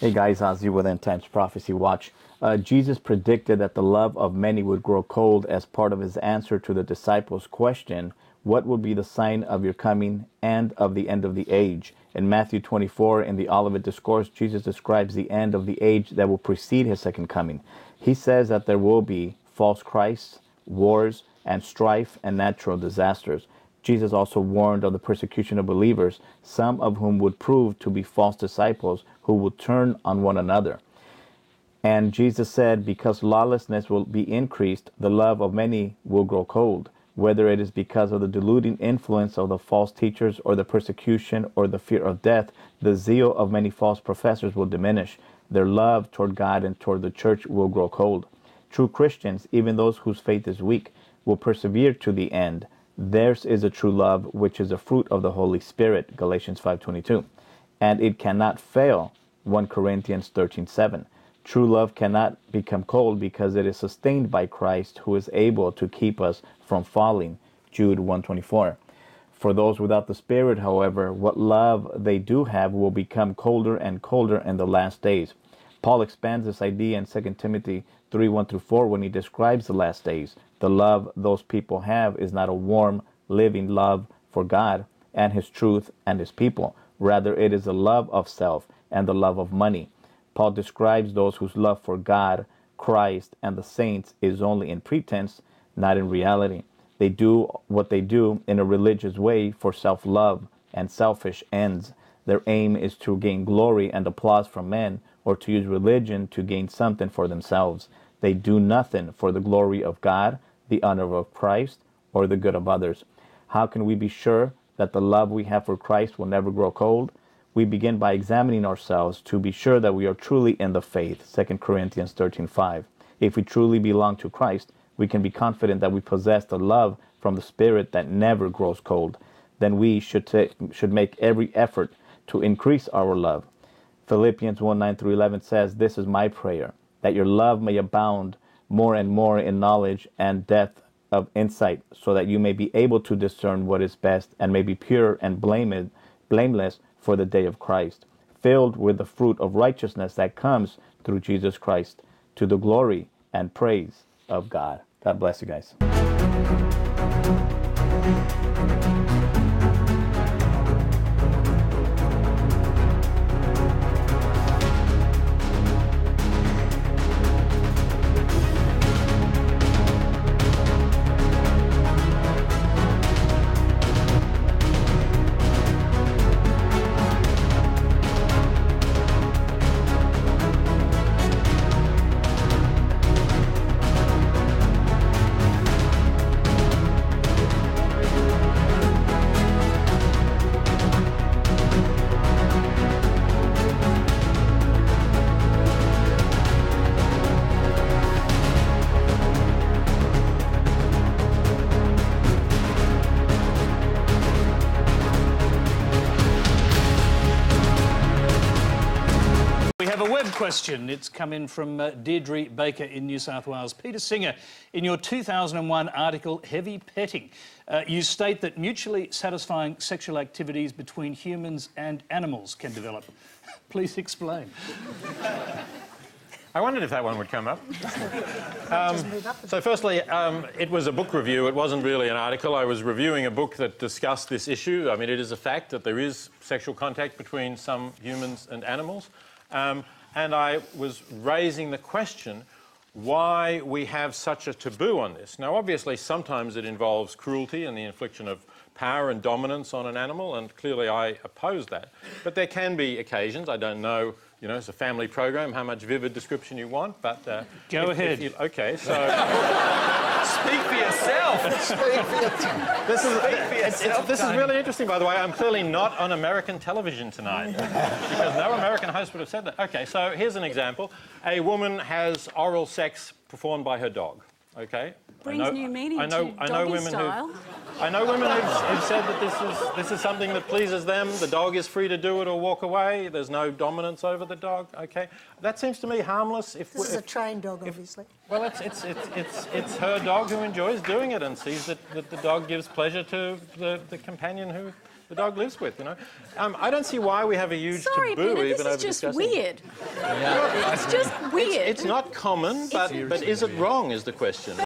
Hey guys, Ozzy with Intense Prophecy Watch. Jesus predicted that the love of many would grow cold as part of his answer to the disciples' question, what will be the sign of your coming and of the end of the age? In Matthew 24, in the Olivet Discourse, Jesus describes the end of the age that will precede his second coming. He says that there will be false Christs, wars, and strife and natural disasters. Jesus also warned of the persecution of believers, some of whom would prove to be false disciples who would turn on one another. And Jesus said, because lawlessness will be increased, the love of many will grow cold, whether it is because of the deluding influence of the false teachers or the persecution or the fear of death. The zeal of many false professors will diminish. Their love toward God and toward the church will grow cold. True Christians, even those whose faith is weak, will persevere to the end. Theirs is a true love, which is a fruit of the Holy Spirit, Galatians 5:22. And it cannot fail, 1 Corinthians 13:7. True love cannot become cold because it is sustained by Christ, who is able to keep us from falling, Jude 1:24. For those without the Spirit, however, what love they do have will become colder and colder in the last days. Paul expands this idea in 2 Timothy 3:1-4 when he describes the last days. The love those people have is not a warm, living love for God and his truth and his people. Rather, it is the love of self and the love of money. Paul describes those whose love for God, Christ, and the saints is only in pretense, not in reality. They do what they do in a religious way for self-love and selfish ends. Their aim is to gain glory and applause from men, or to use religion to gain something for themselves. They do nothing for the glory of God, the honor of Christ, or the good of others. How can we be sure that the love we have for Christ will never grow cold? We begin by examining ourselves to be sure that we are truly in the faith, 2 Corinthians 13:5. If we truly belong to Christ, we can be confident that we possess the love from the Spirit that never grows cold. Then we should make every effort to increase our love. Philippians 1:9-11 says, "This is my prayer, that your love may abound more and more in knowledge and depth of insight, so that you may be able to discern what is best and may be pure and blameless for the day of Christ, filled with the fruit of righteousness that comes through Jesus Christ, to the glory and praise of God." God bless you guys. Question. It's come in from Deirdre Baker in New South Wales. Peter Singer, in your 2001 article, Heavy Petting, you state that mutually satisfying sexual activities between humans and animals can develop. Please explain. I wondered if that one would come up. So firstly, it was a book review. It wasn't really an article. I was reviewing a book that discussed this issue. I mean, it is a fact that there is sexual contact between some humans and animals. And I was raising the question why we have such a taboo on this. Now, obviously, sometimes it involves cruelty and the infliction of power and dominance on an animal, and clearly I oppose that. But there can be occasions, I don't know, you know, it's a family program, how much vivid description you want, but... Go ahead. Okay, so... Speak for yourself. Speak for yourself. This is really interesting, by the way. I'm clearly not on American television tonight because no American host would have said that. Okay, so here's an example. A woman has oral sex performed by her dog. Okay. Brings new meaning to doggy style. I know women who've said that this is something that pleases them. The dog is free to do it or walk away. There's no dominance over the dog. Okay, that seems to me harmless. This is a trained dog, obviously. Well, it's her dog who enjoys doing it and sees that the dog gives pleasure to the companion who the dog lives with, you know. I don't see why we have a huge Sorry, taboo Peter, even this over is just discussing. weird. It's just weird. It's not common, but is it wrong is the question.